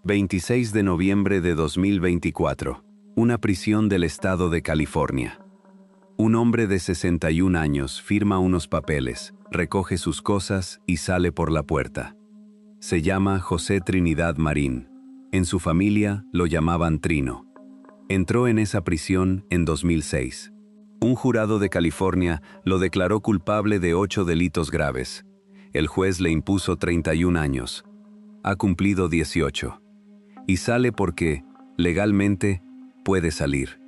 26 de noviembre de 2024. Una prisión del estado de California. Un hombre de 61 años firma unos papeles, recoge sus cosas y sale por la puerta. Se llama José Trinidad Marín. En su familia lo llamaban Trino. Entró en esa prisión en 2006. Un jurado de California lo declaró culpable de 8 delitos graves. El juez le impuso 31 años. Ha cumplido 18. Y sale porque, legalmente, puede salir.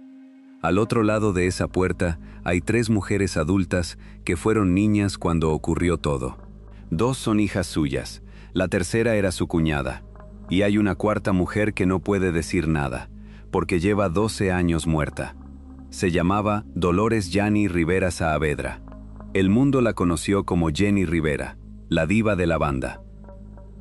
Al otro lado de esa puerta hay 3 mujeres adultas que fueron niñas cuando ocurrió todo. 2 son hijas suyas, la tercera era su cuñada. Y hay una cuarta mujer que no puede decir nada, porque lleva 12 años muerta. Se llamaba Dolores Yanni Rivera Saavedra. El mundo la conoció como Jenny Rivera, la diva de la banda.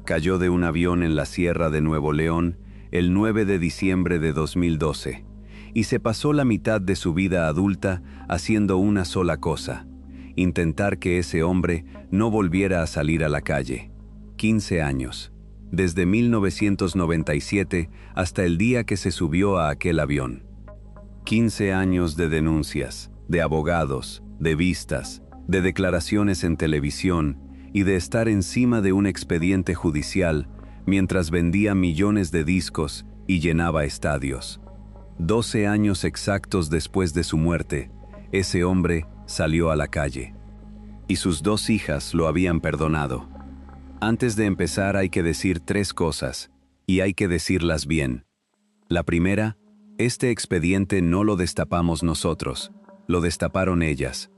Cayó de un avión en la Sierra de Nuevo León el 9 de diciembre de 2012 y se pasó la mitad de su vida adulta haciendo una sola cosa: intentar que ese hombre no volviera a salir a la calle. 15 años, desde 1997 hasta el día que se subió a aquel avión. 15 años de denuncias, de abogados, de vistas, de declaraciones en televisión y de estar encima de un expediente judicial mientras vendía millones de discos y llenaba estadios. 12 años exactos después de su muerte, ese hombre salió a la calle. Y sus 2 hijas lo habían perdonado. Antes de empezar hay que decir 3 cosas, y hay que decirlas bien. La primera, este expediente no lo destapamos nosotros, lo destaparon ellas.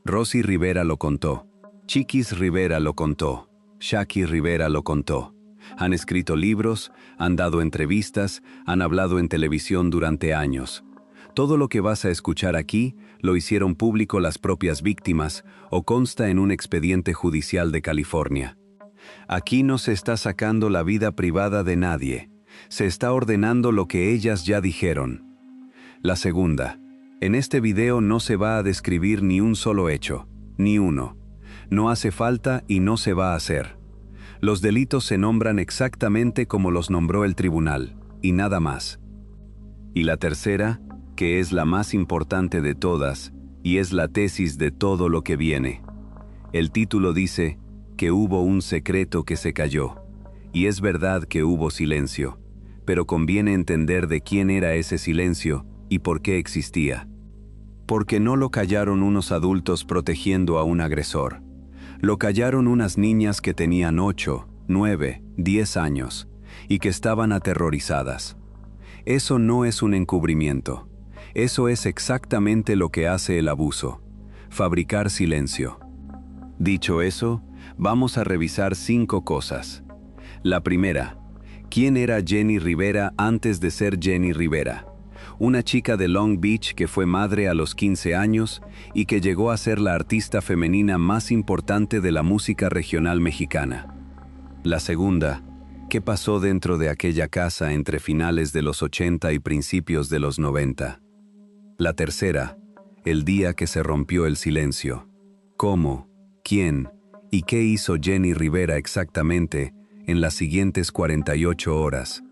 Rosy Rivera lo contó, Chiquis Rivera lo contó, Shaki Rivera lo contó. Han escrito libros, han dado entrevistas, han hablado en televisión durante años. Todo lo que vas a escuchar aquí lo hicieron público las propias víctimas o consta en un expediente judicial de California. Aquí no se está sacando la vida privada de nadie, se está ordenando lo que ellas ya dijeron. La segunda, en este video no se va a describir ni un solo hecho, ni uno. No hace falta y no se va a hacer. Los delitos se nombran exactamente como los nombró el tribunal, y nada más. Y la tercera, que es la más importante de todas, y es la tesis de todo lo que viene. El título dice que hubo un secreto que se cayó, y es verdad que hubo silencio, pero conviene entender de quién era ese silencio y por qué existía. Porque no lo callaron unos adultos protegiendo a un agresor. Lo callaron unas niñas que tenían 8, 9, 10 años y que estaban aterrorizadas. Eso no es un encubrimiento. Eso es exactamente lo que hace el abuso: fabricar silencio. Dicho eso, vamos a revisar 5 cosas. La primera, ¿quién era Jenny Rivera antes de ser Jenny Rivera? Una chica de Long Beach que fue madre a los 15 años y que llegó a ser la artista femenina más importante de la música regional mexicana. La segunda, ¿qué pasó dentro de aquella casa entre finales de los 80 y principios de los 90? La tercera, el día que se rompió el silencio. ¿Cómo, quién y qué hizo Jenny Rivera exactamente en las siguientes 48 horas?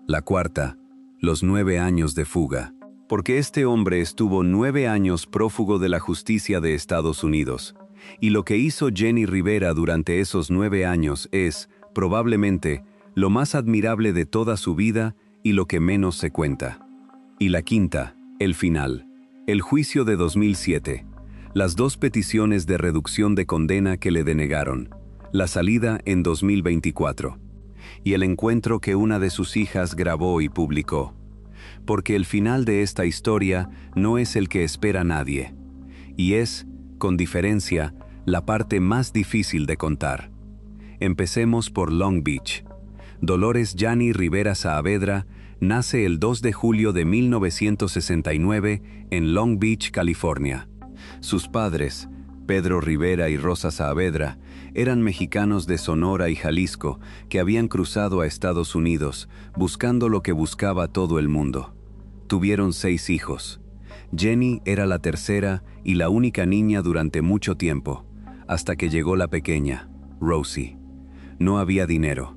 La cuarta, los 9 años de fuga. Porque este hombre estuvo 9 años prófugo de la justicia de Estados Unidos. Y lo que hizo Jenny Rivera durante esos 9 años es, probablemente, lo más admirable de toda su vida y lo que menos se cuenta. Y la quinta, el final. El juicio de 2007. Las 2 peticiones de reducción de condena que le denegaron. La salida en 2024. Y el encuentro que una de sus hijas grabó y publicó. Porque el final de esta historia no es el que espera nadie. Y es, con diferencia, la parte más difícil de contar. Empecemos por Long Beach. Dolores Yanni Rivera Saavedra nace el 2 de julio de 1969 en Long Beach, California. Sus padres, Pedro Rivera y Rosa Saavedra, eran mexicanos de Sonora y Jalisco que habían cruzado a Estados Unidos buscando lo que buscaba todo el mundo. Tuvieron 6 hijos. Jenny era la tercera y la única niña durante mucho tiempo, hasta que llegó la pequeña, Rosie. No había dinero,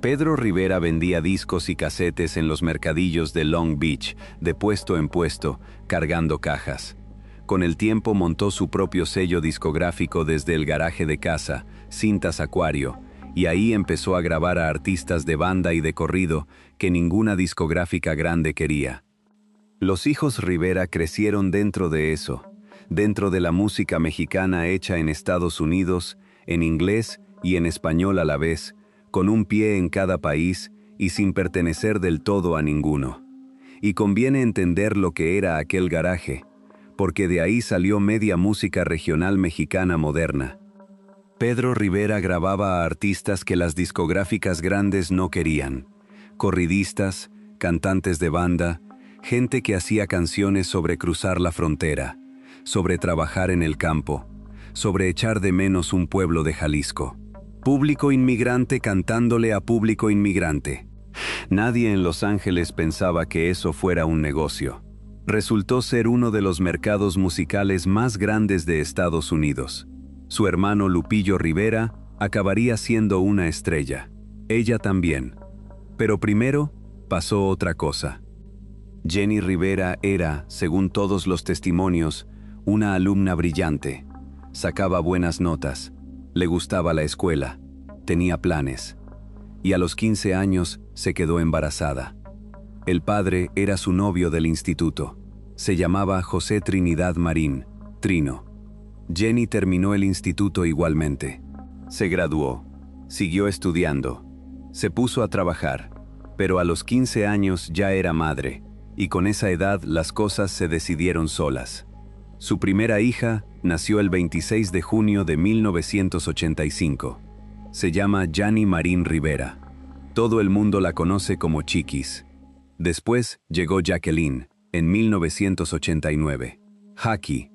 Pedro Rivera vendía discos y casetes en los mercadillos de Long Beach, de puesto en puesto, cargando cajas. Con el tiempo montó su propio sello discográfico desde el garaje de casa, Cintas Acuario, y ahí empezó a grabar a artistas de banda y de corrido que ninguna discográfica grande quería. Los hijos Rivera crecieron dentro de eso, dentro de la música mexicana hecha en Estados Unidos, en inglés y en español a la vez, con un pie en cada país y sin pertenecer del todo a ninguno. Y conviene entender lo que era aquel garaje, porque de ahí salió media música regional mexicana moderna. Pedro Rivera grababa a artistas que las discográficas grandes no querían, corridistas, cantantes de banda, gente que hacía canciones sobre cruzar la frontera, sobre trabajar en el campo, sobre echar de menos un pueblo de Jalisco. Público inmigrante cantándole a público inmigrante. Nadie en Los Ángeles pensaba que eso fuera un negocio. Resultó ser uno de los mercados musicales más grandes de Estados Unidos. Su hermano Lupillo Rivera acabaría siendo una estrella. Ella también. Pero primero pasó otra cosa. Jenny Rivera era, según todos los testimonios, una alumna brillante. Sacaba buenas notas. Le gustaba la escuela, tenía planes, y a los 15 años se quedó embarazada. El padre era su novio del instituto, se llamaba José Trinidad Marín, Trino. Jenny terminó el instituto igualmente. Se graduó, siguió estudiando, se puso a trabajar, pero a los 15 años ya era madre, y con esa edad las cosas se decidieron solas. Su primera hija nació el 26 de junio de 1985. Se llama Yanni Marín Rivera. Todo el mundo la conoce como Chiquis. Después llegó Jacqueline, en 1989. Jackie.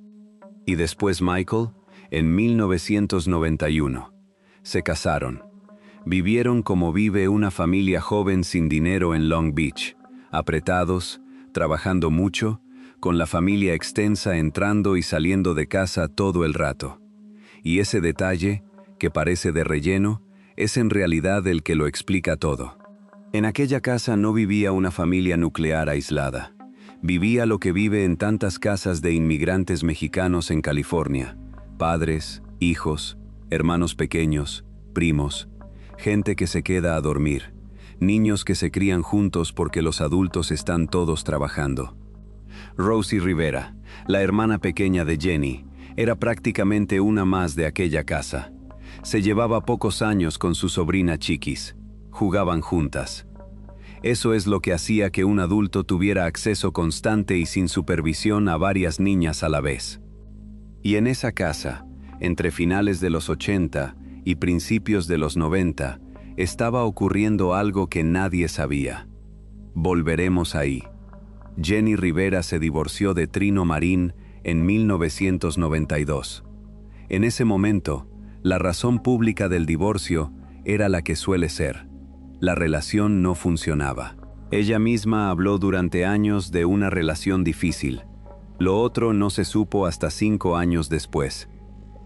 Y después Michael, en 1991. Se casaron. Vivieron como vive una familia joven sin dinero en Long Beach, apretados, trabajando mucho, con la familia extensa entrando y saliendo de casa todo el rato. Y ese detalle, que parece de relleno, es en realidad el que lo explica todo. En aquella casa no vivía una familia nuclear aislada. Vivía lo que vive en tantas casas de inmigrantes mexicanos en California. Padres, hijos, hermanos pequeños, primos, gente que se queda a dormir, niños que se crían juntos porque los adultos están todos trabajando. Rosie Rivera, la hermana pequeña de Jenny, era prácticamente una más de aquella casa. Se llevaba pocos años con su sobrina Chiquis. Jugaban juntas. Eso es lo que hacía que un adulto tuviera acceso constante y sin supervisión a varias niñas a la vez. Y en esa casa, entre finales de los 80 y principios de los 90, estaba ocurriendo algo que nadie sabía. Volveremos ahí. Jenny Rivera se divorció de Trino Marín en 1992. En ese momento, la razón pública del divorcio era la que suele ser. La relación no funcionaba. Ella misma habló durante años de una relación difícil. Lo otro no se supo hasta 5 años después.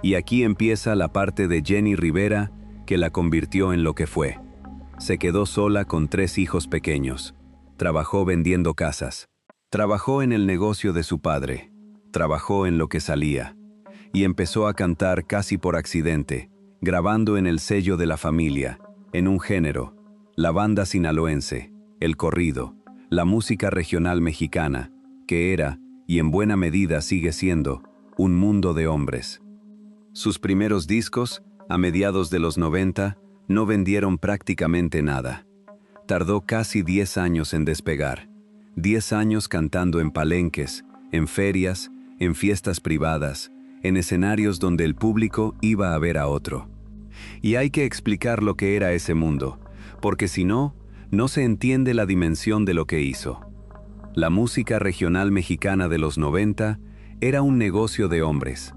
Y aquí empieza la parte de Jenny Rivera que la convirtió en lo que fue. Se quedó sola con 3 hijos pequeños. Trabajó vendiendo casas. Trabajó en el negocio de su padre. Trabajó en lo que salía. Y empezó a cantar casi por accidente, grabando en el sello de la familia, en un género, la banda sinaloense, el corrido, la música regional mexicana, que era, y en buena medida sigue siendo, un mundo de hombres. Sus primeros discos, a mediados de los 90, no vendieron prácticamente nada. Tardó casi 10 años en despegar. 10 años cantando en palenques, en ferias, en fiestas privadas, en escenarios donde el público iba a ver a otro. Y hay que explicar lo que era ese mundo, porque si no, no se entiende la dimensión de lo que hizo. La música regional mexicana de los 90 era un negocio de hombres.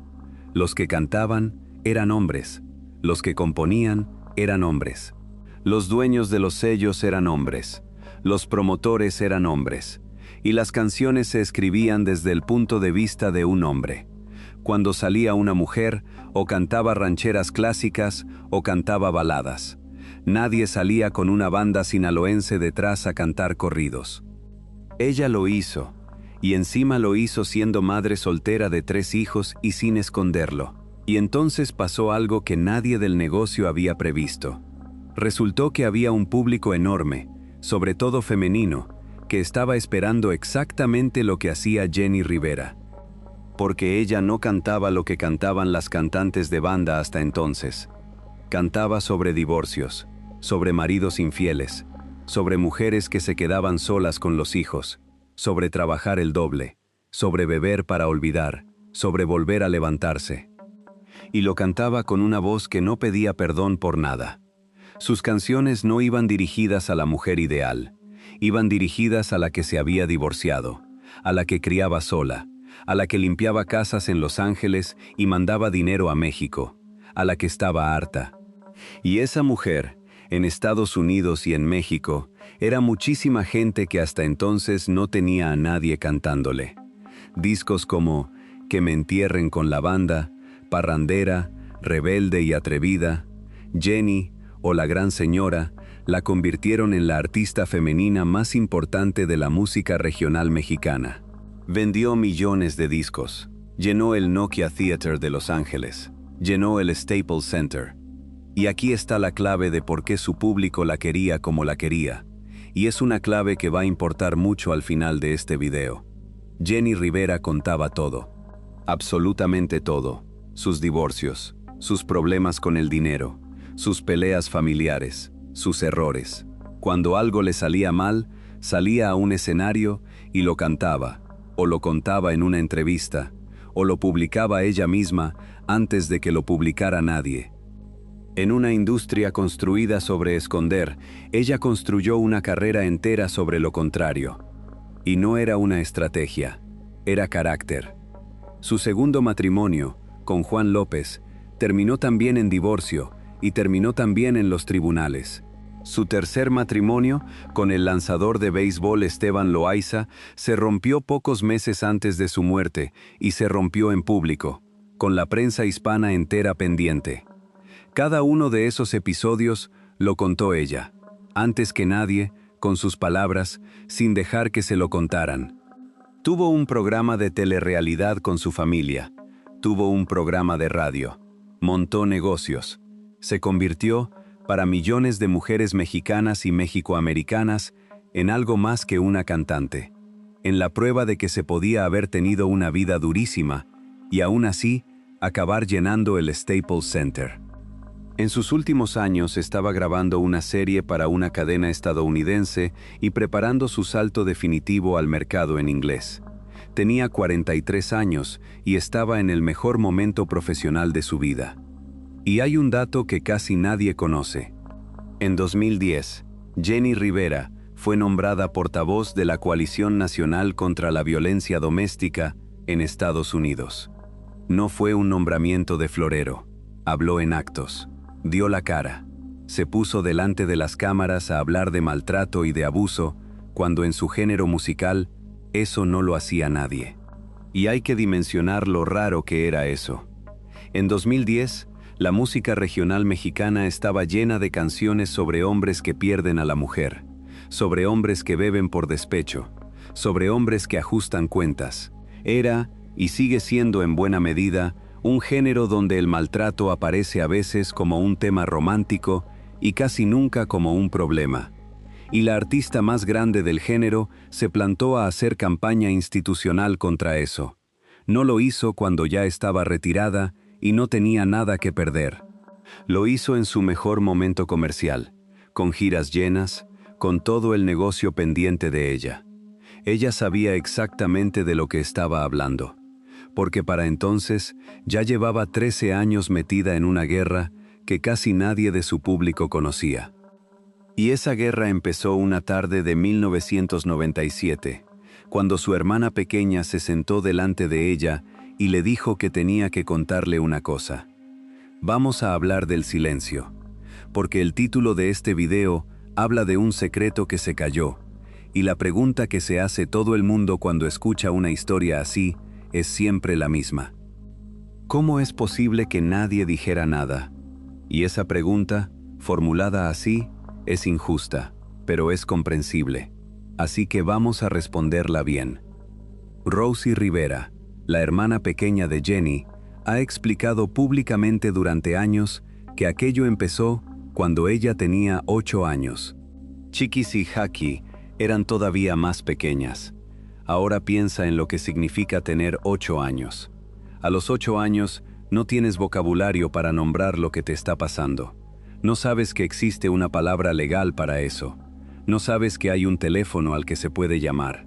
Los que cantaban eran hombres, los que componían eran hombres. Los dueños de los sellos eran hombres. Los promotores eran hombres, y las canciones se escribían desde el punto de vista de un hombre. Cuando salía una mujer, o cantaba rancheras clásicas, o cantaba baladas. Nadie salía con una banda sinaloense detrás a cantar corridos. Ella lo hizo, y encima lo hizo siendo madre soltera de 3 hijos y sin esconderlo. Y entonces pasó algo que nadie del negocio había previsto. Resultó que había un público enorme, sobre todo femenino, que estaba esperando exactamente lo que hacía Jenny Rivera. Porque ella no cantaba lo que cantaban las cantantes de banda hasta entonces. Cantaba sobre divorcios, sobre maridos infieles, sobre mujeres que se quedaban solas con los hijos, sobre trabajar el doble, sobre beber para olvidar, sobre volver a levantarse. Y lo cantaba con una voz que no pedía perdón por nada. Sus canciones no iban dirigidas a la mujer ideal, iban dirigidas a la que se había divorciado, a la que criaba sola, a la que limpiaba casas en Los Ángeles y mandaba dinero a México, a la que estaba harta. Y esa mujer, en Estados Unidos y en México, era muchísima gente que hasta entonces no tenía a nadie cantándole. Discos como Que me entierren con la banda, Parrandera, Rebelde y atrevida, Jenny o La Gran Señora la convirtieron en la artista femenina más importante de la música regional mexicana. Vendió millones de discos, llenó el Nokia Theater de Los Ángeles, llenó el Staples Center. Y aquí está la clave de por qué su público la quería como la quería, y es una clave que va a importar mucho al final de este video. Jenny Rivera contaba todo, absolutamente todo, sus divorcios, sus problemas con el dinero, sus peleas familiares, sus errores. Cuando algo le salía mal, salía a un escenario y lo cantaba, o lo contaba en una entrevista, o lo publicaba ella misma antes de que lo publicara nadie. En una industria construida sobre esconder, ella construyó una carrera entera sobre lo contrario. Y no era una estrategia, era carácter. Su segundo matrimonio, con Juan López, terminó también en divorcio y terminó también en los tribunales. Su tercer matrimonio, con el lanzador de béisbol Esteban Loaiza, se rompió pocos meses antes de su muerte y se rompió en público, con la prensa hispana entera pendiente. Cada uno de esos episodios lo contó ella, antes que nadie, con sus palabras, sin dejar que se lo contaran. Tuvo un programa de telerrealidad con su familia, tuvo un programa de radio, montó negocios, se convirtió, para millones de mujeres mexicanas y mexicoamericanas, en algo más que una cantante, en la prueba de que se podía haber tenido una vida durísima y aún así acabar llenando el Staples Center. En sus últimos años estaba grabando una serie para una cadena estadounidense y preparando su salto definitivo al mercado en inglés. Tenía 43 años y estaba en el mejor momento profesional de su vida. Y hay un dato que casi nadie conoce. En 2010, Jenny Rivera fue nombrada portavoz de la Coalición Nacional contra la Violencia Doméstica en Estados Unidos. No fue un nombramiento de florero, habló en actos. Dio la cara, se puso delante de las cámaras a hablar de maltrato y de abuso, cuando en su género musical, eso no lo hacía nadie. Y hay que dimensionar lo raro que era eso. En 2010, la música regional mexicana estaba llena de canciones sobre hombres que pierden a la mujer, sobre hombres que beben por despecho, sobre hombres que ajustan cuentas. Era, y sigue siendo en buena medida, un género donde el maltrato aparece a veces como un tema romántico y casi nunca como un problema. Y la artista más grande del género se plantó a hacer campaña institucional contra eso. No lo hizo cuando ya estaba retirada y no tenía nada que perder. Lo hizo en su mejor momento comercial, con giras llenas, con todo el negocio pendiente de ella. Ella sabía exactamente de lo que estaba hablando, porque para entonces ya llevaba 13 años metida en una guerra que casi nadie de su público conocía. Y esa guerra empezó una tarde de 1997, cuando su hermana pequeña se sentó delante de ella y le dijo que tenía que contarle una cosa. Vamos a hablar del silencio, porque el título de este video habla de un secreto que se cayó, y la pregunta que se hace todo el mundo cuando escucha una historia así es siempre la misma. ¿Cómo es posible que nadie dijera nada? Y esa pregunta Formulada así, es injusta, pero es comprensible. Así que vamos a responderla bien. Rosie Rivera, la hermana pequeña de Jenny, ha explicado públicamente durante años que aquello empezó cuando ella tenía 8 años. Chiquis y Jackie eran todavía más pequeñas. Ahora piensa en lo que significa tener 8 años. A los 8 años no tienes vocabulario para nombrar lo que te está pasando. No sabes que existe una palabra legal para eso. No sabes que hay un teléfono al que se puede llamar.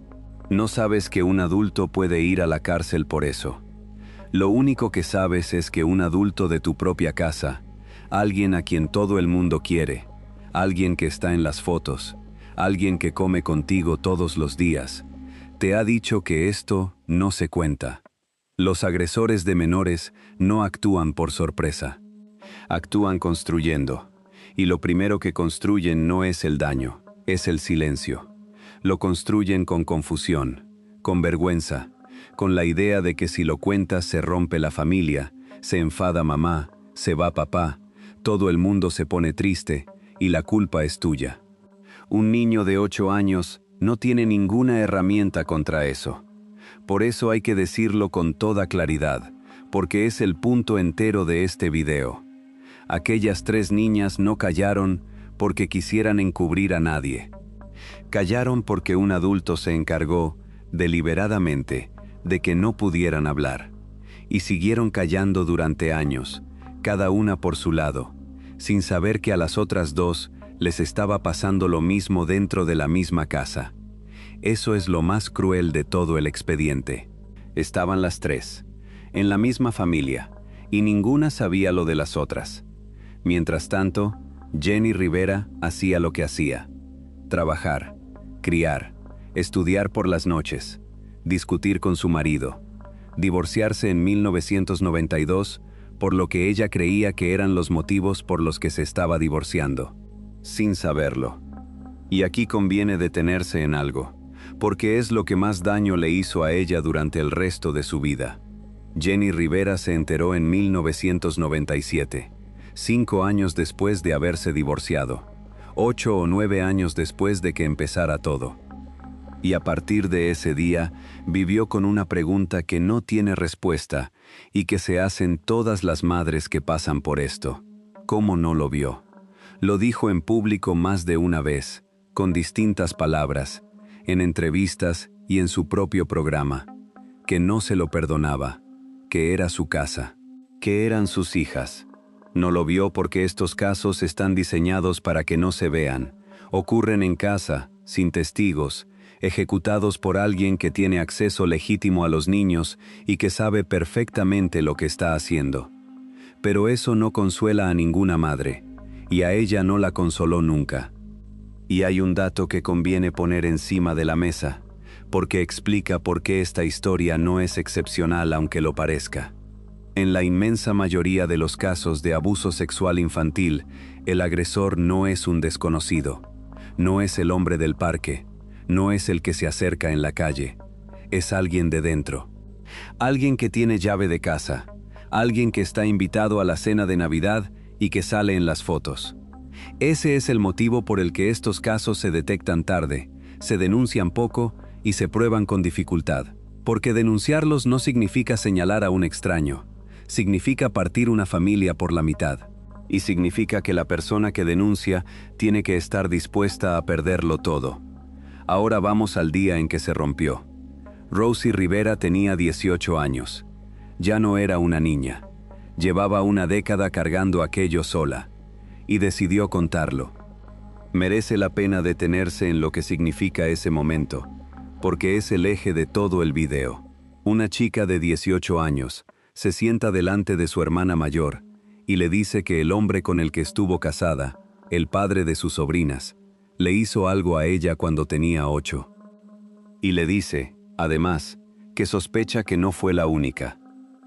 No sabes que un adulto puede ir a la cárcel por eso. Lo único que sabes es que un adulto de tu propia casa, alguien a quien todo el mundo quiere, alguien que está en las fotos, alguien que come contigo todos los días, te ha dicho que esto no se cuenta. Los agresores de menores no actúan por sorpresa. Actúan construyendo. Y lo primero que construyen no es el daño, es el silencio. Lo construyen con confusión, con vergüenza, con la idea de que si lo cuentas se rompe la familia, se enfada mamá, se va papá, todo el mundo se pone triste y la culpa es tuya. Un niño de 8 años no tiene ninguna herramienta contra eso. Por eso hay que decirlo con toda claridad, porque es el punto entero de este video. Aquellas 3 niñas no callaron porque quisieran encubrir a nadie. Callaron porque un adulto se encargó, deliberadamente, de que no pudieran hablar. Y siguieron callando durante años, cada una por su lado, sin saber que a las otras 2 les estaba pasando lo mismo dentro de la misma casa. Eso es lo más cruel de todo el expediente. Estaban las 3, en la misma familia, y ninguna sabía lo de las otras. Mientras tanto, Jenny Rivera hacía lo que hacía: trabajar, criar, estudiar por las noches, discutir con su marido, divorciarse en 1992 por lo que ella creía que eran los motivos por los que se estaba divorciando, sin saberlo. Y aquí conviene detenerse en algo, porque es lo que más daño le hizo a ella durante el resto de su vida. Jenny Rivera se enteró en 1997, 5 años después de haberse divorciado, 8 o 9 años después de que empezara todo. Y a partir de ese día, vivió con una pregunta que no tiene respuesta y que se hacen todas las madres que pasan por esto. ¿Cómo no lo vio? Lo dijo en público más de una vez, con distintas palabras, en entrevistas y en su propio programa, que no se lo perdonaba, que era su casa, que eran sus hijas. No lo vio porque estos casos están diseñados para que no se vean. Ocurren en casa, sin testigos, ejecutados por alguien que tiene acceso legítimo a los niños y que sabe perfectamente lo que está haciendo. Pero eso no consuela a ninguna madre, y a ella no la consoló nunca. Y hay un dato que conviene poner encima de la mesa, porque explica por qué esta historia no es excepcional aunque lo parezca. En la inmensa mayoría de los casos de abuso sexual infantil, el agresor no es un desconocido, no es el hombre del parque, no es el que se acerca en la calle, es alguien de dentro. Alguien que tiene llave de casa, alguien que está invitado a la cena de Navidad y que sale en las fotos. Ese es el motivo por el que estos casos se detectan tarde, se denuncian poco y se prueban con dificultad. Porque denunciarlos no significa señalar a un extraño, significa partir una familia por la mitad. Y significa que la persona que denuncia tiene que estar dispuesta a perderlo todo. Ahora vamos al día en que se rompió. Rosie Rivera tenía 18 años. Ya no era una niña. Llevaba una década cargando aquello sola. Y decidió contarlo. Merece la pena detenerse en lo que significa ese momento, porque es el eje de todo el video. Una chica de 18 años se sienta delante de su hermana mayor y le dice que el hombre con el que estuvo casada, el padre de sus sobrinas, le hizo algo a ella cuando tenía 8. Y le dice, además, que sospecha que no fue la única,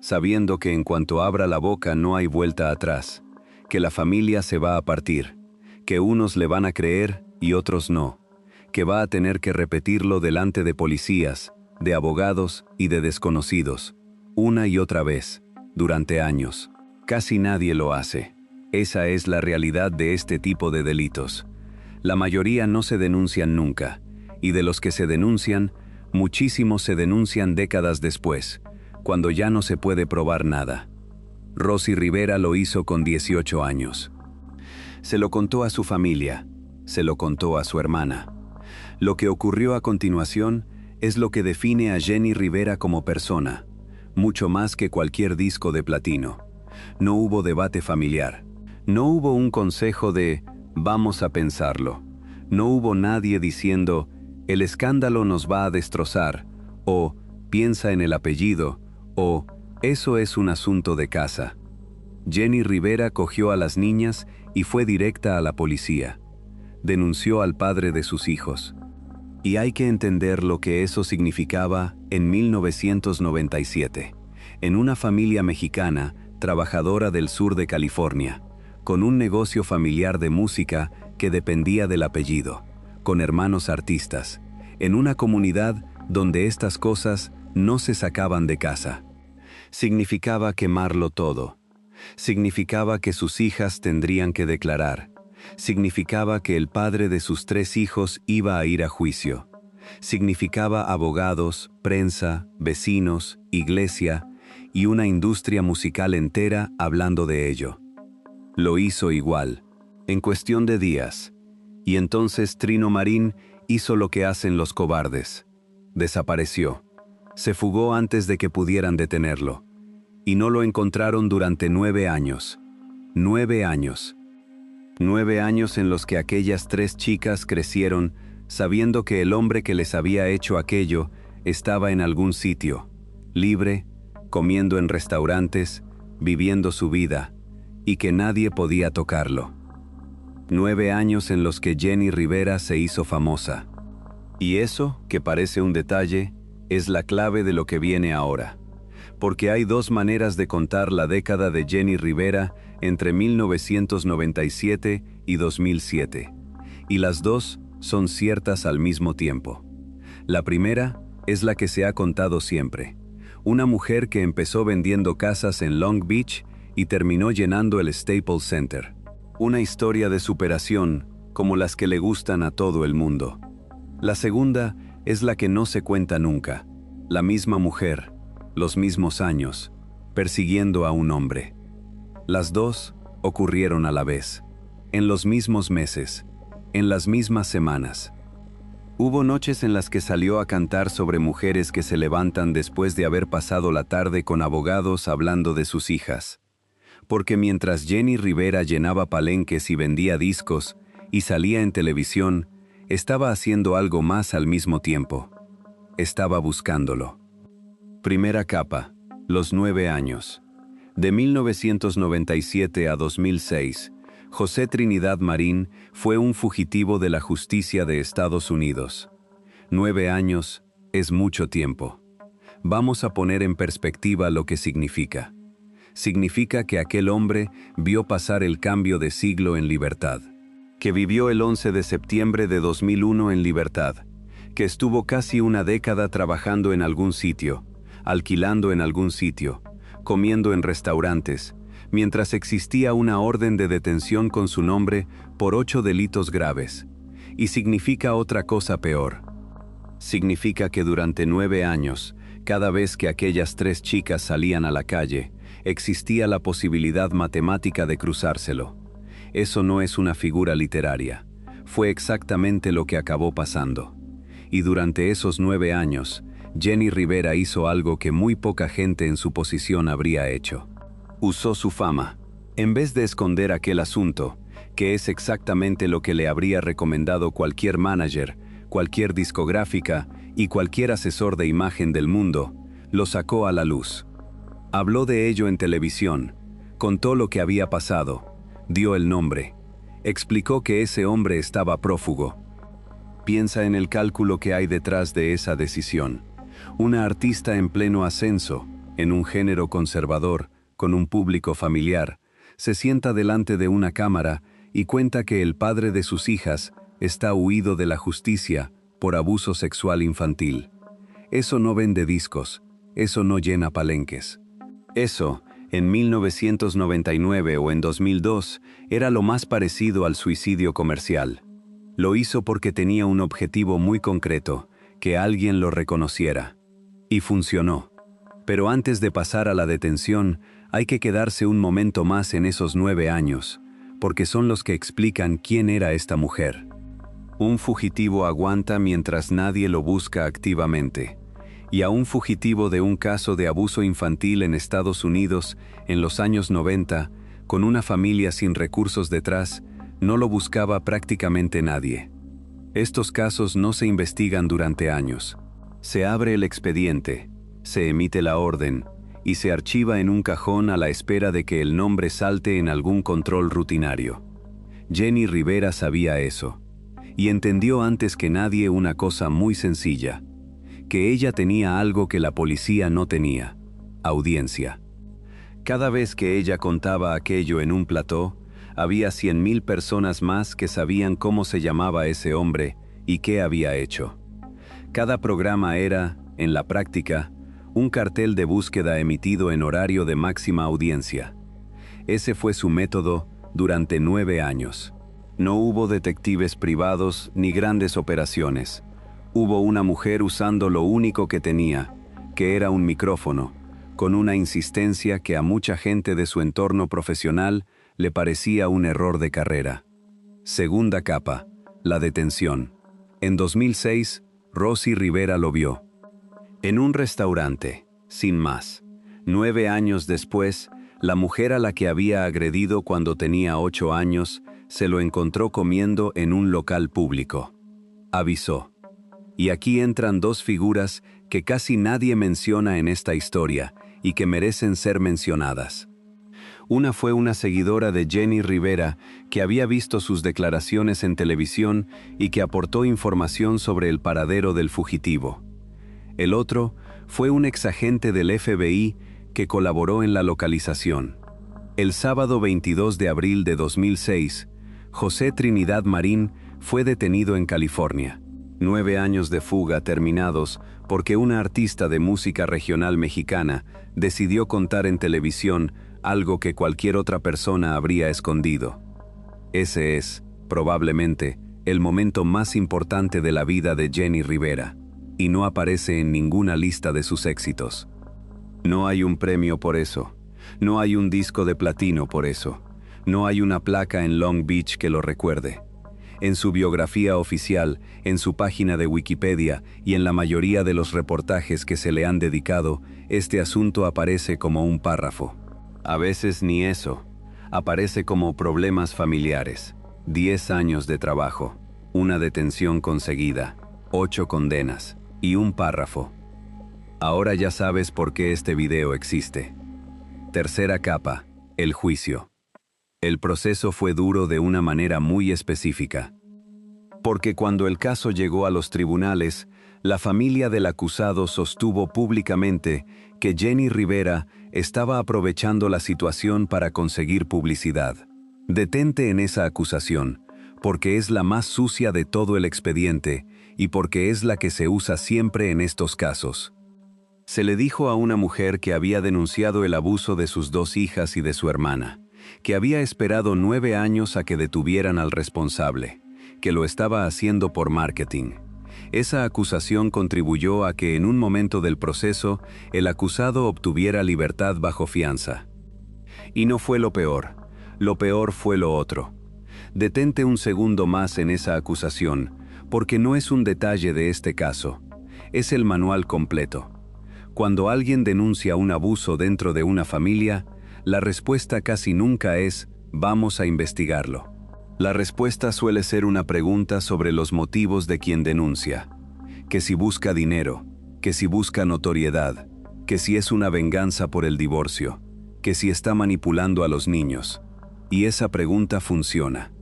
sabiendo que en cuanto abra la boca no hay vuelta atrás, que la familia se va a partir, que unos le van a creer y otros no, que va a tener que repetirlo delante de policías, de abogados y de desconocidos, una y otra vez, durante años. Casi nadie lo hace. Esa es la realidad de este tipo de delitos. La mayoría no se denuncian nunca, y de los que se denuncian, muchísimos se denuncian décadas después, cuando ya no se puede probar nada. Rosy Rivera lo hizo con 18 años. Se lo contó a su familia, se lo contó a su hermana. Lo que ocurrió a continuación es lo que define a Jenny Rivera como persona, mucho más que cualquier disco de platino. No hubo debate familiar. No hubo un consejo de «vamos a pensarlo». No hubo nadie diciendo «el escándalo nos va a destrozar» o «piensa en el apellido» o «eso es un asunto de casa». Jenny Rivera cogió a las niñas y fue directa a la policía. Denunció al padre de sus hijos. Y hay que entender lo que eso significaba en 1997, en una familia mexicana, trabajadora del sur de California, con un negocio familiar de música que dependía del apellido, con hermanos artistas, en una comunidad donde estas cosas no se sacaban de casa. Significaba quemarlo todo. Significaba que sus hijas tendrían que declarar. Significaba que el padre de sus 3 hijos iba a ir a juicio. Significaba abogados, prensa, vecinos, iglesia y una industria musical entera hablando de ello. Lo hizo igual, en cuestión de días. Y entonces Trino Marín hizo lo que hacen los cobardes. Desapareció. Se fugó antes de que pudieran detenerlo. Y no lo encontraron durante 9 años. 9 años. 9 años en los que aquellas 3 chicas crecieron sabiendo que el hombre que les había hecho aquello estaba en algún sitio, libre, comiendo en restaurantes, viviendo su vida, y que nadie podía tocarlo. 9 años en los que Jenny Rivera se hizo famosa. Y eso, que parece un detalle, es la clave de lo que viene ahora. Porque hay 2 maneras de contar la década de Jenny Rivera entre 1997 y 2007. Y las 2 son ciertas al mismo tiempo. La primera es la que se ha contado siempre. Una mujer que empezó vendiendo casas en Long Beach y terminó llenando el Staples Center. Una historia de superación como las que le gustan a todo el mundo. La segunda es la que no se cuenta nunca. La misma mujer, los mismos años, persiguiendo a un hombre. Las 2 ocurrieron a la vez, en los mismos meses, en las mismas semanas. Hubo noches en las que salió a cantar sobre mujeres que se levantan después de haber pasado la tarde con abogados hablando de sus hijas. Porque mientras Jenny Rivera llenaba palenques y vendía discos y salía en televisión, estaba haciendo algo más al mismo tiempo. Estaba buscándolo. Primera capa, los 9 años. De 1997 a 2006, José Trinidad Marín fue un fugitivo de la justicia de Estados Unidos. 9 años es mucho tiempo. Vamos a poner en perspectiva lo que significa. Significa que aquel hombre vio pasar el cambio de siglo en libertad, que vivió el 11 de septiembre de 2001 en libertad, que estuvo casi una década trabajando en algún sitio, alquilando en algún sitio, comiendo en restaurantes, mientras existía una orden de detención con su nombre por 8 delitos graves. Y significa otra cosa peor. Significa que durante 9 años, cada vez que aquellas 3 chicas salían a la calle, existía la posibilidad matemática de cruzárselo. Eso no es una figura literaria. Fue exactamente lo que acabó pasando. Y durante esos 9 años, Jenny Rivera hizo algo que muy poca gente en su posición habría hecho. Usó su fama. En vez de esconder aquel asunto, que es exactamente lo que le habría recomendado cualquier manager, cualquier discográfica y cualquier asesor de imagen del mundo, lo sacó a la luz. Habló de ello en televisión, contó lo que había pasado, dio el nombre, explicó que ese hombre estaba prófugo. Piensa en el cálculo que hay detrás de esa decisión. Una artista en pleno ascenso, en un género conservador, con un público familiar, se sienta delante de una cámara y cuenta que el padre de sus hijas está huido de la justicia por abuso sexual infantil. Eso no vende discos, eso no llena palenques. Eso, En 1999 o en 2002 era lo más parecido al suicidio comercial. Lo hizo porque tenía un objetivo muy concreto, que alguien lo reconociera. Y funcionó. Pero antes de pasar a la detención, hay que quedarse un momento más en esos 9 años, porque son los que explican quién era esta mujer. Un fugitivo aguanta mientras nadie lo busca activamente. Y a un fugitivo de un caso de abuso infantil en Estados Unidos en los años 90, con una familia sin recursos detrás, no lo buscaba prácticamente nadie. Estos casos no se investigan durante años. Se abre el expediente, se emite la orden y se archiva en un cajón a la espera de que el nombre salte en algún control rutinario. Jenny Rivera sabía eso y entendió antes que nadie una cosa muy sencilla, que ella tenía algo que la policía no tenía: audiencia. Cada vez que ella contaba aquello en un plató, había 100,000 personas más que sabían cómo se llamaba ese hombre y qué había hecho. Cada programa era, en la práctica, un cartel de búsqueda emitido en horario de máxima audiencia. Ese fue su método durante 9 años. No hubo detectives privados ni grandes operaciones. Hubo una mujer usando lo único que tenía, que era un micrófono, con una insistencia que a mucha gente de su entorno profesional le parecía un error de carrera. Segunda capa, la detención. En 2006, Rosy Rivera lo vio. En un restaurante, sin más. 9 años después, la mujer a la que había agredido cuando tenía 8 años, se lo encontró comiendo en un local público. Avisó. Y aquí entran dos figuras que casi nadie menciona en esta historia y que merecen ser mencionadas. Una fue una seguidora de Jenny Rivera que había visto sus declaraciones en televisión y que aportó información sobre el paradero del fugitivo. El otro fue un exagente del FBI que colaboró en la localización. El sábado 22 de abril de 2006, José Trinidad Marín fue detenido en California. 9 años de fuga terminados porque una artista de música regional mexicana decidió contar en televisión algo que cualquier otra persona habría escondido. Ese es, probablemente, el momento más importante de la vida de Jenny Rivera, y no aparece en ninguna lista de sus éxitos. No hay un premio por eso, no hay un disco de platino por eso, no hay una placa en Long Beach que lo recuerde. En su biografía oficial, en su página de Wikipedia y en la mayoría de los reportajes que se le han dedicado, este asunto aparece como un párrafo. A veces ni eso. Aparece como problemas familiares, 10 años de trabajo, una detención conseguida, 8 condenas y un párrafo. Ahora ya sabes por qué este video existe. Tercera capa, el juicio. El proceso fue duro de una manera muy específica. Porque cuando el caso llegó a los tribunales, la familia del acusado sostuvo públicamente que Jenny Rivera estaba aprovechando la situación para conseguir publicidad. Detente en esa acusación, porque es la más sucia de todo el expediente y porque es la que se usa siempre en estos casos. Se le dijo a una mujer que había denunciado el abuso de sus 2 hijas y de su hermana, que había esperado 9 años a que detuvieran al responsable, que lo estaba haciendo por marketing. Esa acusación contribuyó a que en un momento del proceso el acusado obtuviera libertad bajo fianza. Y no fue lo peor fue lo otro. Detente un segundo más en esa acusación, porque no es un detalle de este caso, es el manual completo. Cuando alguien denuncia un abuso dentro de una familia, la respuesta casi nunca es «vamos a investigarlo». La respuesta suele ser una pregunta sobre los motivos de quien denuncia, que si busca dinero, que si busca notoriedad, que si es una venganza por el divorcio, que si está manipulando a los niños. Y esa pregunta funciona.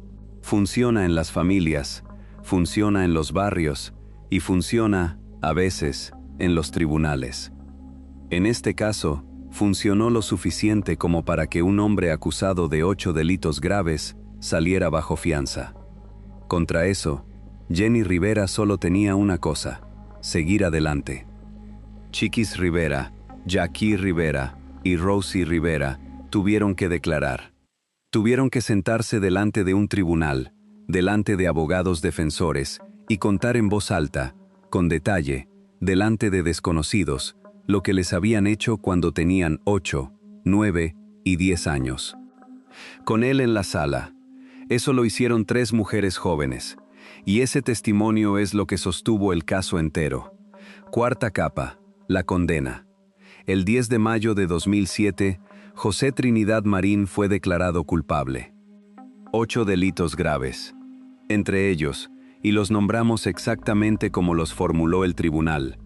Funciona en las familias, funciona en los barrios y funciona, a veces, en los tribunales. En este caso, funcionó lo suficiente como para que un hombre acusado de 8 delitos graves saliera bajo fianza. Contra eso, Jenny Rivera solo tenía una cosa: seguir adelante. Chiquis Rivera, Jackie Rivera, y Rosie Rivera tuvieron que declarar. Tuvieron que sentarse delante de un tribunal, delante de abogados defensores, y contar en voz alta, con detalle, delante de desconocidos, lo que les habían hecho cuando tenían 8, 9 y 10 años. Con él en la sala. Eso lo hicieron 3 mujeres jóvenes, y ese testimonio es lo que sostuvo el caso entero. Cuarta capa, la condena. El 10 de mayo de 2007, José Trinidad Marín fue declarado culpable. 8 delitos graves. Entre ellos, y los nombramos exactamente como los formuló el tribunal: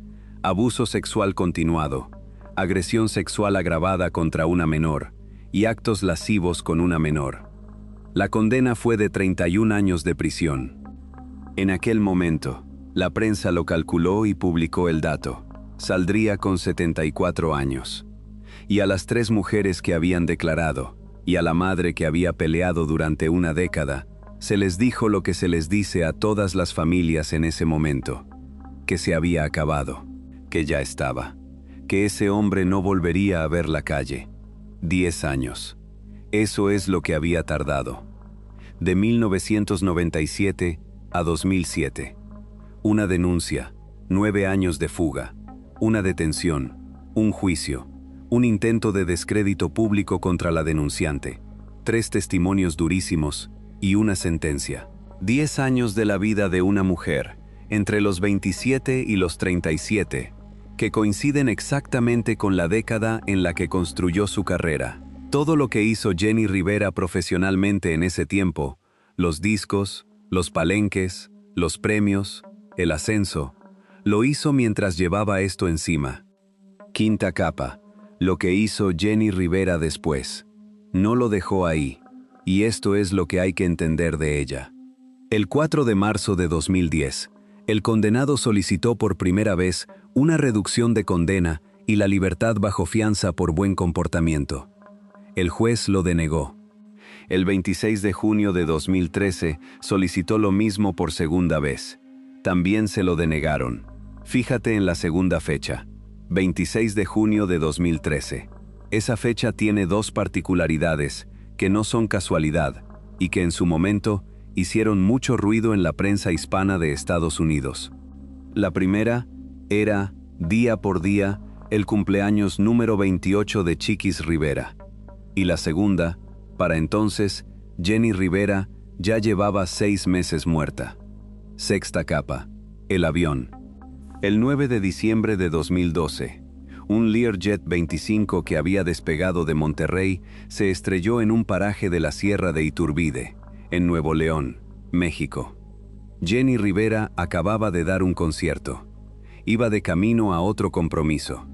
abuso sexual continuado, agresión sexual agravada contra una menor y actos lascivos con una menor. La condena fue de 31 años de prisión. En aquel momento, la prensa lo calculó y publicó el dato. Saldría con 74 años. Y a las 3 mujeres que habían declarado, y a la madre que había peleado durante una década, se les dijo lo que se les dice a todas las familias en ese momento: que se había acabado, que ya estaba, que ese hombre no volvería a ver la calle. 10 años. Eso es lo que había tardado. De 1997 a 2007. Una denuncia, 9 años de fuga, una detención, un juicio, un intento de descrédito público contra la denunciante, 3 testimonios durísimos y una sentencia. 10 años de la vida de una mujer, entre los 27 y los 37, que coinciden exactamente con la década en la que construyó su carrera. Todo lo que hizo Jenny Rivera profesionalmente en ese tiempo, los discos, los palenques, los premios, el ascenso, lo hizo mientras llevaba esto encima. Quinta capa, lo que hizo Jenny Rivera después. No lo dejó ahí, y esto es lo que hay que entender de ella. El 4 de marzo de 2010, el condenado solicitó por primera vez una reducción de condena y la libertad bajo fianza por buen comportamiento. El juez lo denegó. El 26 de junio de 2013 solicitó lo mismo por segunda vez. También se lo denegaron. Fíjate en la segunda fecha, 26 de junio de 2013. Esa fecha tiene 2 particularidades que no son casualidad y que en su momento hicieron mucho ruido en la prensa hispana de Estados Unidos. La primera era, día por día, el cumpleaños número 28 de Chiquis Rivera. Y la segunda, para entonces, Jenny Rivera ya llevaba 6 meses muerta. Sexta capa, el avión. El 9 de diciembre de 2012, un Learjet 25 que había despegado de Monterrey se estrelló en un paraje de la Sierra de Iturbide, en Nuevo León, México. Jenny Rivera acababa de dar un concierto. Iba de camino a otro compromiso.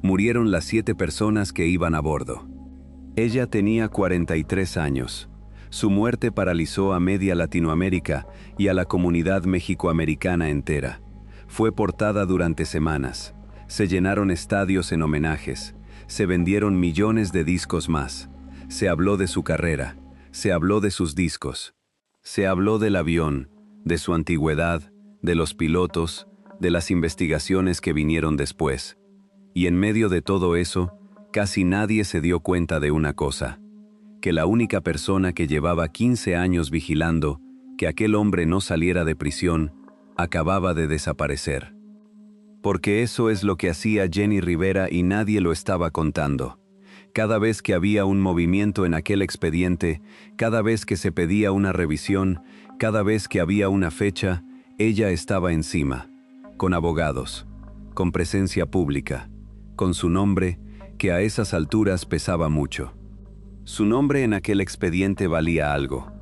Murieron las 7 personas que iban a bordo. Ella tenía 43 años. Su muerte paralizó a media Latinoamérica y a la comunidad mexicoamericana entera. Fue portada durante semanas. Se llenaron estadios en homenajes. Se vendieron millones de discos más. Se habló de su carrera. Se habló de sus discos. Se habló del avión, de su antigüedad, de los pilotos, de las investigaciones que vinieron después. Y en medio de todo eso, casi nadie se dio cuenta de una cosa: que la única persona que llevaba 15 años vigilando que aquel hombre no saliera de prisión, acababa de desaparecer. Porque eso es lo que hacía Jenny Rivera y nadie lo estaba contando. Cada vez que había un movimiento en aquel expediente, cada vez que se pedía una revisión, cada vez que había una fecha, ella estaba encima, con abogados, con presencia pública, con su nombre, que a esas alturas pesaba mucho. Su nombre en aquel expediente valía algo,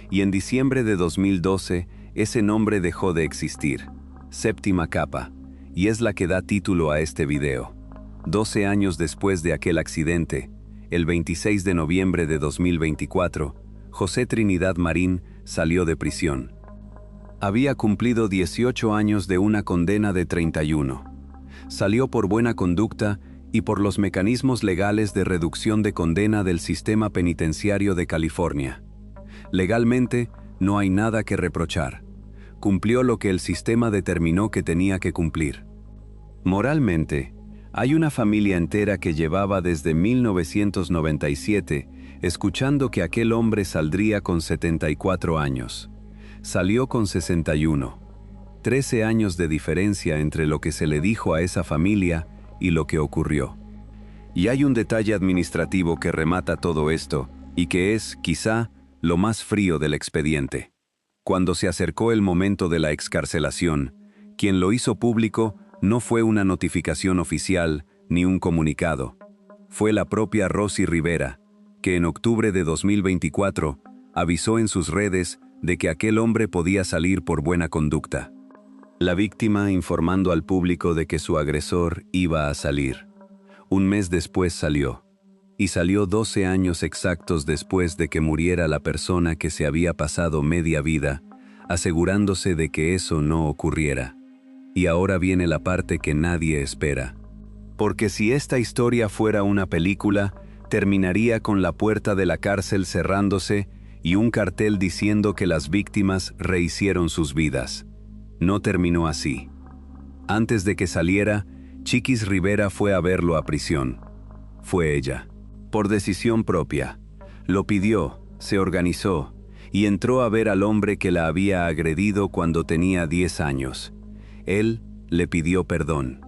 y en diciembre de 2012 ese nombre dejó de existir. Séptima capa, y es la que da título a este video. 12 años después de aquel accidente, el 26 de noviembre de 2024, José Trinidad Marín salió de prisión. Había cumplido 18 años de una condena de 31. Salió por buena conducta y por los mecanismos legales de reducción de condena del sistema penitenciario de California. Legalmente, no hay nada que reprochar. Cumplió lo que el sistema determinó que tenía que cumplir. Moralmente, Hay una familia entera que llevaba desde 1997 escuchando que aquel hombre saldría con 74 años. Salió con 61. 13 años de diferencia entre lo que se le dijo a esa familia y lo que ocurrió. Y hay un detalle administrativo que remata todo esto, y que es, quizá, lo más frío del expediente. Cuando se acercó el momento de la excarcelación, quien lo hizo público no fue una notificación oficial ni un comunicado. Fue la propia Rosy Rivera, que en octubre de 2024 avisó en sus redes de que aquel hombre podía salir por buena conducta. La víctima informando al público de que su agresor iba a salir. Un mes después salió. Y salió 12 años exactos después de que muriera la persona que se había pasado media vida, asegurándose de que eso no ocurriera. Y ahora viene la parte que nadie espera. Porque si esta historia fuera una película, terminaría con la puerta de la cárcel cerrándose y un cartel diciendo que las víctimas rehicieron sus vidas. No terminó así. Antes de que saliera, Chiquis Rivera fue a verlo a prisión. Fue ella. Por decisión propia. Lo pidió, se organizó y entró a ver al hombre que la había agredido cuando tenía 10 años. Él le pidió perdón.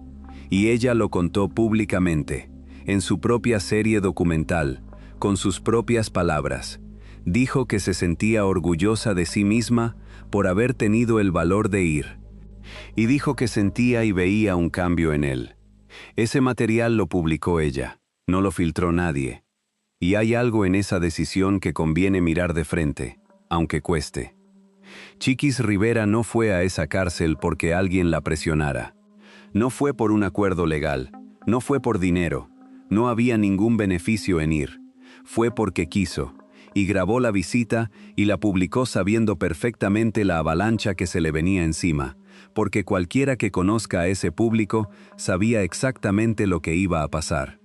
Y ella lo contó públicamente, en su propia serie documental, con sus propias palabras. Dijo que se sentía orgullosa de sí misma por haber tenido el valor de ir. Y dijo que sentía y veía un cambio en él. Ese material lo publicó ella. No lo filtró nadie. Y hay algo en esa decisión que conviene mirar de frente, aunque cueste. Chiquis Rivera no fue a esa cárcel porque alguien la presionara. No fue por un acuerdo legal, no fue por dinero, no había ningún beneficio en ir. Fue porque quiso, y grabó la visita y la publicó sabiendo perfectamente la avalancha que se le venía encima, porque cualquiera que conozca a ese público sabía exactamente lo que iba a pasar.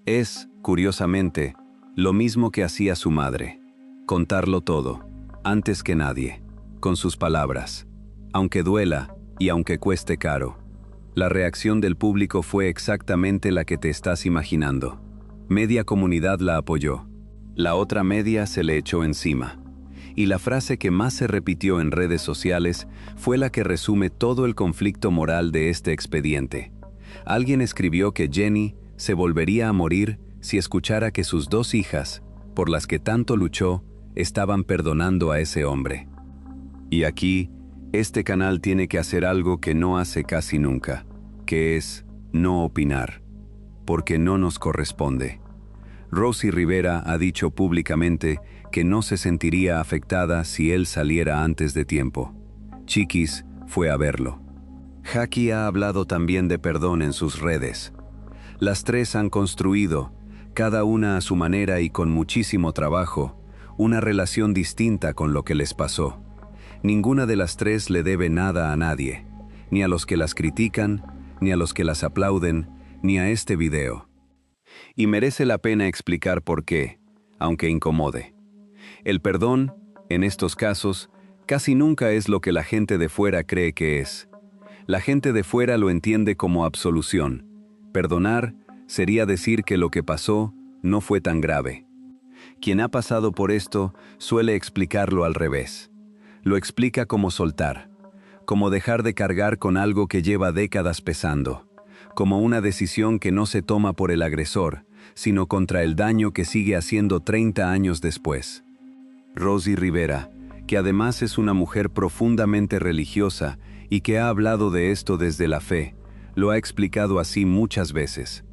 Es, curiosamente, lo mismo que hacía su madre. Contarlo todo, antes que nadie, con sus palabras. Aunque duela y aunque cueste caro. La reacción del público fue exactamente la que te estás imaginando. Media comunidad la apoyó. La otra media se le echó encima. Y la frase que más se repitió en redes sociales fue la que resume todo el conflicto moral de este expediente. Alguien escribió que Jenny se volvería a morir si escuchara que sus 2 hijas, por las que tanto luchó, estaban perdonando a ese hombre. Y aquí, este canal tiene que hacer algo que no hace casi nunca, que es no opinar, porque no nos corresponde. Rosy Rivera ha dicho públicamente que no se sentiría afectada si él saliera antes de tiempo. Chiquis fue a verlo. Jackie ha hablado también de perdón en sus redes. Las 3 han construido, cada una a su manera y con muchísimo trabajo, una relación distinta con lo que les pasó. Ninguna de las 3 le debe nada a nadie, ni a los que las critican, ni a los que las aplauden, ni a este video. Y merece la pena explicar por qué, aunque incomode. El perdón, en estos casos, casi nunca es lo que la gente de fuera cree que es. La gente de fuera lo entiende como absolución. Perdonar sería decir que lo que pasó no fue tan grave. Quien ha pasado por esto suele explicarlo al revés. Lo explica como soltar, como dejar de cargar con algo que lleva décadas pesando, como una decisión que no se toma por el agresor, sino contra el daño que sigue haciendo 30 años después. Rosy Rivera, que además es una mujer profundamente religiosa y que ha hablado de esto desde la fe, lo ha explicado así muchas veces.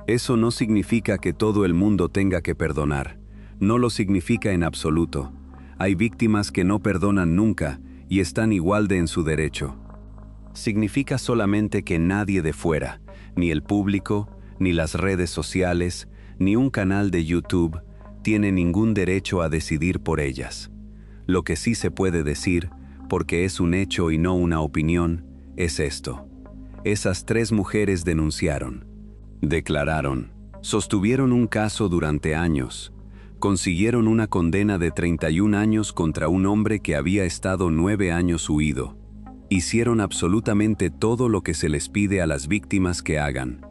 Eso no significa que todo el mundo tenga que perdonar. No lo significa en absoluto. Hay víctimas que no perdonan nunca y están igual de en su derecho. Significa solamente que nadie de fuera, ni el público, ni las redes sociales, ni un canal de YouTube, tiene ningún derecho a decidir por ellas. Lo que sí se puede decir, porque es un hecho y no una opinión, es esto. Esas 3 mujeres denunciaron, declararon, sostuvieron un caso durante años, consiguieron una condena de 31 años contra un hombre que había estado 9 años huido. Hicieron absolutamente todo lo que se les pide a las víctimas que hagan.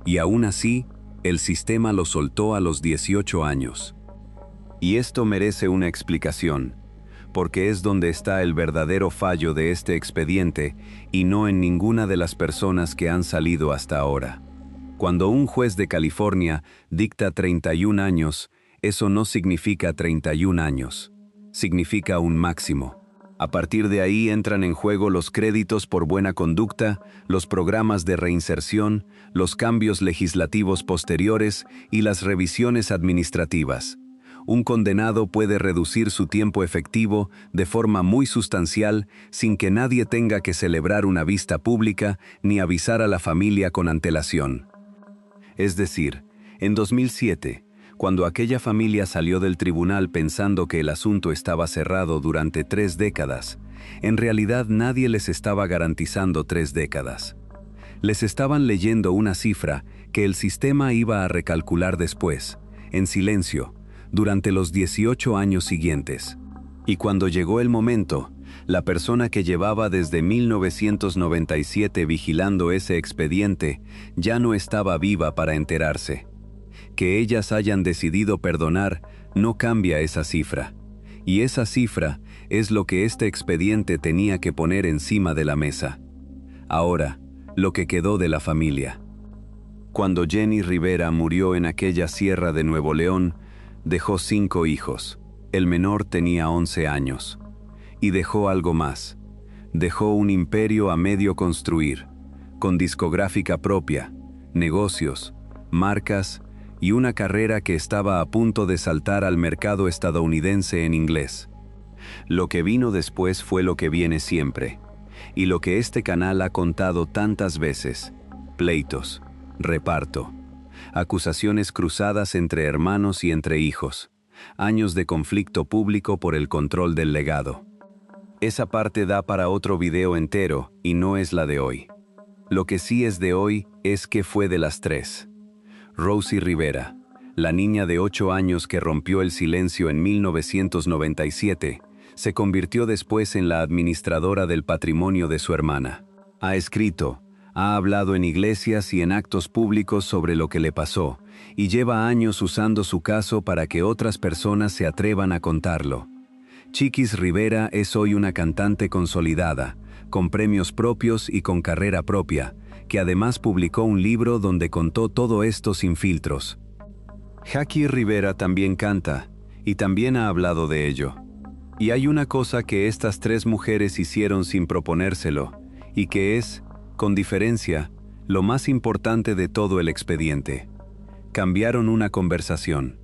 Y aún así, el sistema lo soltó a los 18 años. Y esto merece una explicación, porque es donde está el verdadero fallo de este expediente y no en ninguna de las personas que han salido hasta ahora. Cuando un juez de California dicta 31 años, eso no significa 31 años, significa un máximo. A partir de ahí entran en juego los créditos por buena conducta, los programas de reinserción, los cambios legislativos posteriores y las revisiones administrativas. Un condenado puede reducir su tiempo efectivo de forma muy sustancial sin que nadie tenga que celebrar una vista pública ni avisar a la familia con antelación. Es decir, en 2007, cuando aquella familia salió del tribunal pensando que el asunto estaba cerrado durante 3 décadas, en realidad nadie les estaba garantizando 3 décadas. Les estaban leyendo una cifra que el sistema iba a recalcular después, en silencio, durante los 18 años siguientes. Y cuando llegó el momento, la persona que llevaba desde 1997 vigilando ese expediente ya no estaba viva para enterarse. Que ellas hayan decidido perdonar no cambia esa cifra. Y esa cifra es lo que este expediente tenía que poner encima de la mesa. Ahora, lo que quedó de la familia. Cuando Jenny Rivera murió en aquella sierra de Nuevo León, dejó 5 hijos. El menor tenía 11 años. Y dejó algo más. Dejó un imperio a medio construir, con discográfica propia, negocios, marcas y una carrera que estaba a punto de saltar al mercado estadounidense en inglés. Lo que vino después fue lo que viene siempre, y lo que este canal ha contado tantas veces: pleitos, reparto, acusaciones cruzadas entre hermanos y entre hijos, años de conflicto público por el control del legado. Esa parte da para otro video entero y no es la de hoy. Lo que sí es de hoy es qué fue de las 3. Rosie Rivera, la niña de 8 años que rompió el silencio en 1997, se convirtió después en la administradora del patrimonio de su hermana. Ha escrito, ha hablado en iglesias y en actos públicos sobre lo que le pasó, y lleva años usando su caso para que otras personas se atrevan a contarlo. Chiquis Rivera es hoy una cantante consolidada, con premios propios y con carrera propia, que además publicó un libro donde contó todo esto sin filtros. Jackie Rivera también canta, y también ha hablado de ello. Y hay una cosa que estas 3 mujeres hicieron sin proponérselo, y que es, con diferencia, lo más importante de todo el expediente. Cambiaron una conversación.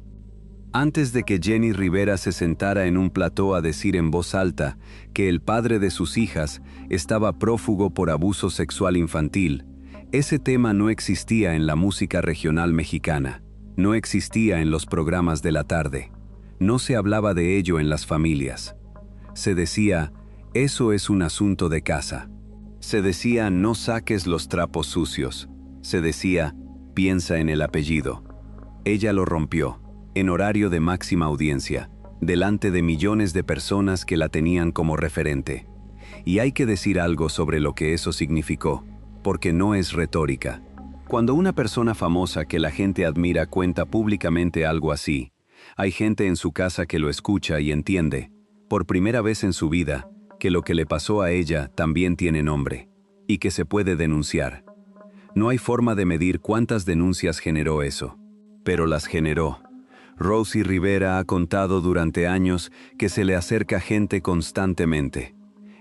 Antes de que Jenny Rivera se sentara en un plató a decir en voz alta que el padre de sus hijas estaba prófugo por abuso sexual infantil, ese tema no existía en la música regional mexicana, no existía en los programas de la tarde, no se hablaba de ello en las familias. Se decía, eso es un asunto de casa. Se decía, no saques los trapos sucios. Se decía, piensa en el apellido. Ella lo rompió, en horario de máxima audiencia, delante de millones de personas que la tenían como referente. Y hay que decir algo sobre lo que eso significó, porque no es retórica. Cuando una persona famosa que la gente admira cuenta públicamente algo así, hay gente en su casa que lo escucha y entiende, por primera vez en su vida, que lo que le pasó a ella también tiene nombre, y que se puede denunciar. No hay forma de medir cuántas denuncias generó eso, pero las generó. Rosie Rivera ha contado durante años que se le acerca gente constantemente,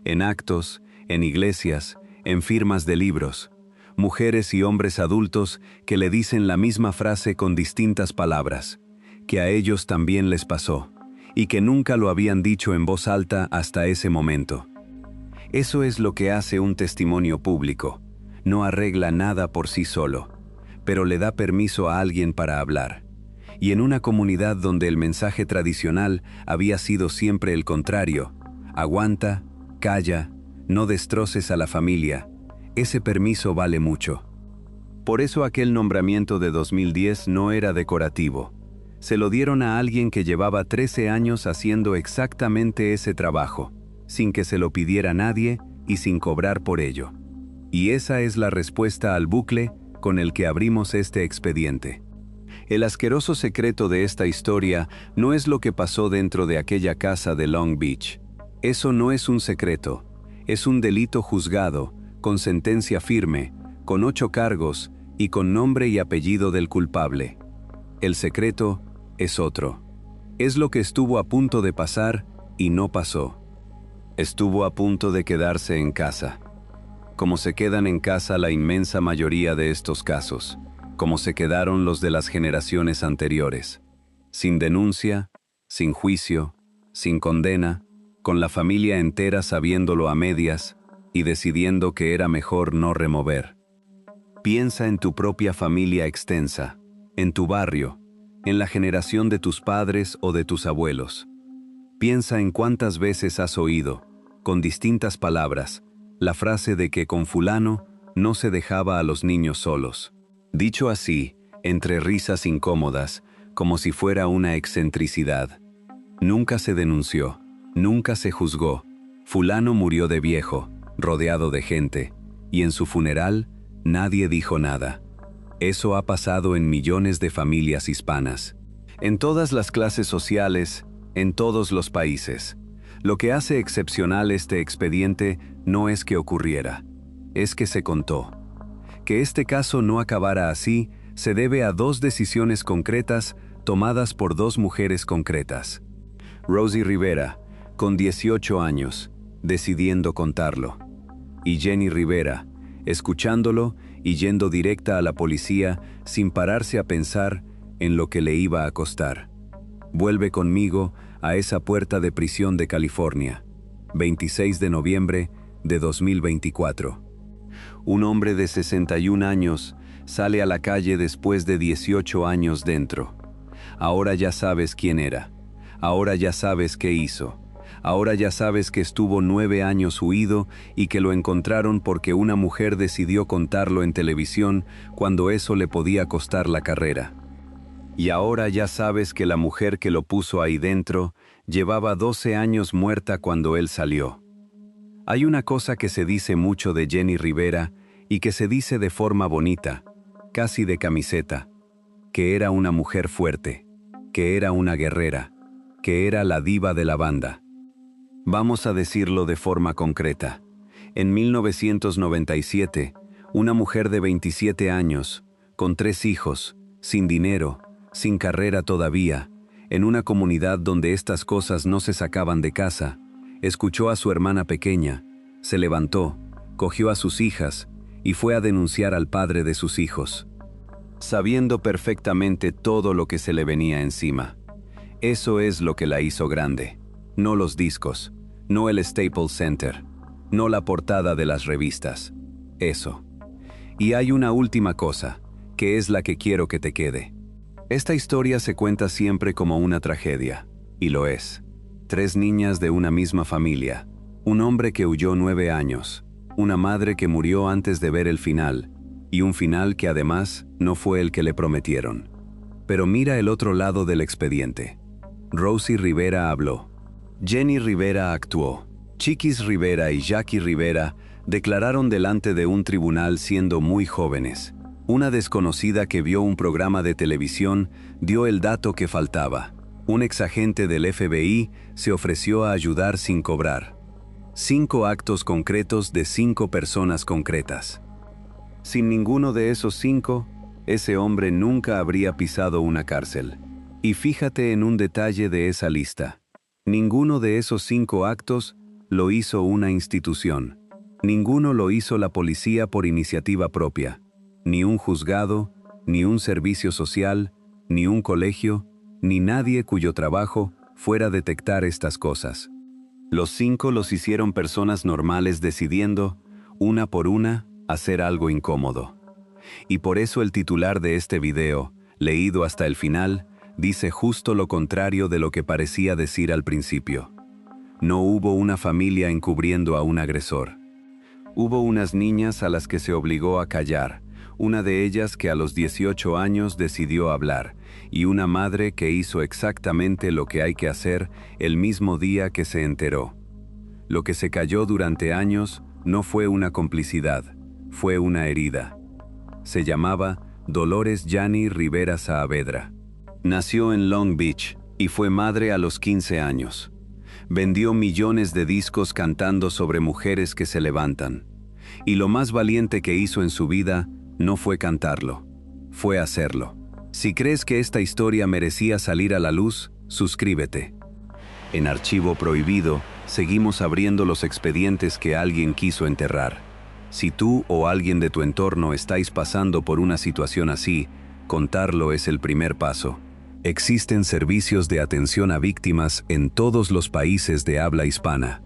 en actos, en iglesias, en firmas de libros, mujeres y hombres adultos que le dicen la misma frase con distintas palabras, que a ellos también les pasó, y que nunca lo habían dicho en voz alta hasta ese momento. Eso es lo que hace un testimonio público. No arregla nada por sí solo, pero le da permiso a alguien para hablar. Y en una comunidad donde el mensaje tradicional había sido siempre el contrario, aguanta, calla, no destroces a la familia, ese permiso vale mucho. Por eso aquel nombramiento de 2010 no era decorativo. Se lo dieron a alguien que llevaba 13 años haciendo exactamente ese trabajo, sin que se lo pidiera nadie y sin cobrar por ello. Y esa es la respuesta al bucle con el que abrimos este expediente. El asqueroso secreto de esta historia no es lo que pasó dentro de aquella casa de Long Beach. Eso no es un secreto, es un delito juzgado, con sentencia firme, con 8 cargos y con nombre y apellido del culpable. El secreto es otro. Es lo que estuvo a punto de pasar y no pasó. Estuvo a punto de quedarse en casa. Como se quedan en casa la inmensa mayoría de estos casos, como se quedaron los de las generaciones anteriores. Sin denuncia, sin juicio, sin condena, con la familia entera sabiéndolo a medias y decidiendo que era mejor no remover. Piensa en tu propia familia extensa, en tu barrio, en la generación de tus padres o de tus abuelos. Piensa en cuántas veces has oído, con distintas palabras, la frase de que con fulano no se dejaba a los niños solos. Dicho así, entre risas incómodas, como si fuera una excentricidad. Nunca se denunció, nunca se juzgó. Fulano murió de viejo, rodeado de gente, y en su funeral nadie dijo nada. Eso ha pasado en millones de familias hispanas, en todas las clases sociales, en todos los países. Lo que hace excepcional este expediente no es que ocurriera, es que se contó. Que este caso no acabara así se debe a 2 decisiones concretas tomadas por 2 mujeres concretas. Rosie Rivera, con 18 años, decidiendo contarlo. Y Jenny Rivera, escuchándolo y yendo directa a la policía sin pararse a pensar en lo que le iba a costar. Vuelve conmigo a esa puerta de prisión de California, 26 de noviembre de 2024. Un hombre de 61 años sale a la calle después de 18 años dentro. Ahora ya sabes quién era. Ahora ya sabes qué hizo. Ahora ya sabes que estuvo 9 años huido y que lo encontraron porque una mujer decidió contarlo en televisión cuando eso le podía costar la carrera. Y ahora ya sabes que la mujer que lo puso ahí dentro llevaba 12 años muerta cuando él salió. Hay una cosa que se dice mucho de Jenny Rivera y que se dice de forma bonita, casi de camiseta, que era una mujer fuerte, que era una guerrera, que era la diva de la banda. Vamos a decirlo de forma concreta. En 1997, una mujer de 27 años, con 3 hijos, sin dinero, sin carrera todavía, en una comunidad donde estas cosas no se sacaban de casa, escuchó a su hermana pequeña, se levantó, cogió a sus hijas y fue a denunciar al padre de sus hijos, sabiendo perfectamente todo lo que se le venía encima. Eso es lo que la hizo grande, no los discos, no el Staples Center, no la portada de las revistas, eso. Y hay una última cosa, que es la que quiero que te quede. Esta historia se cuenta siempre como una tragedia, y lo es. 3 niñas de una misma familia, un hombre que huyó 9 años, una madre que murió antes de ver el final, y un final que además no fue el que le prometieron. Pero mira el otro lado del expediente. Rosie Rivera habló. Jenny Rivera actuó. Chiquis Rivera y Jackie Rivera declararon delante de un tribunal siendo muy jóvenes. Una desconocida que vio un programa de televisión dio el dato que faltaba. Un exagente del FBI se ofreció a ayudar sin cobrar. 5 actos concretos de 5 personas concretas. Sin ninguno de esos 5, ese hombre nunca habría pisado una cárcel. Y fíjate en un detalle de esa lista. Ninguno de esos 5 actos lo hizo una institución. Ninguno lo hizo la policía por iniciativa propia. Ni un juzgado, ni un servicio social, ni un colegio, ni nadie cuyo trabajo fuera detectar estas cosas. Los 5 los hicieron personas normales decidiendo, una por una, hacer algo incómodo. Y por eso el titular de este video, leído hasta el final, dice justo lo contrario de lo que parecía decir al principio. No hubo una familia encubriendo a un agresor. Hubo unas niñas a las que se obligó a callar, una de ellas que a los 18 años decidió hablar, y una madre que hizo exactamente lo que hay que hacer el mismo día que se enteró. Lo que se cayó durante años no fue una complicidad, fue una herida. Se llamaba Dolores Yani Rivera Saavedra. Nació en Long Beach y fue madre a los 15 años. Vendió millones de discos cantando sobre mujeres que se levantan. Y lo más valiente que hizo en su vida no fue cantarlo, fue hacerlo. Si crees que esta historia merecía salir a la luz, suscríbete. En Archivo Prohibido, seguimos abriendo los expedientes que alguien quiso enterrar. Si tú o alguien de tu entorno estáis pasando por una situación así, contarlo es el primer paso. Existen servicios de atención a víctimas en todos los países de habla hispana.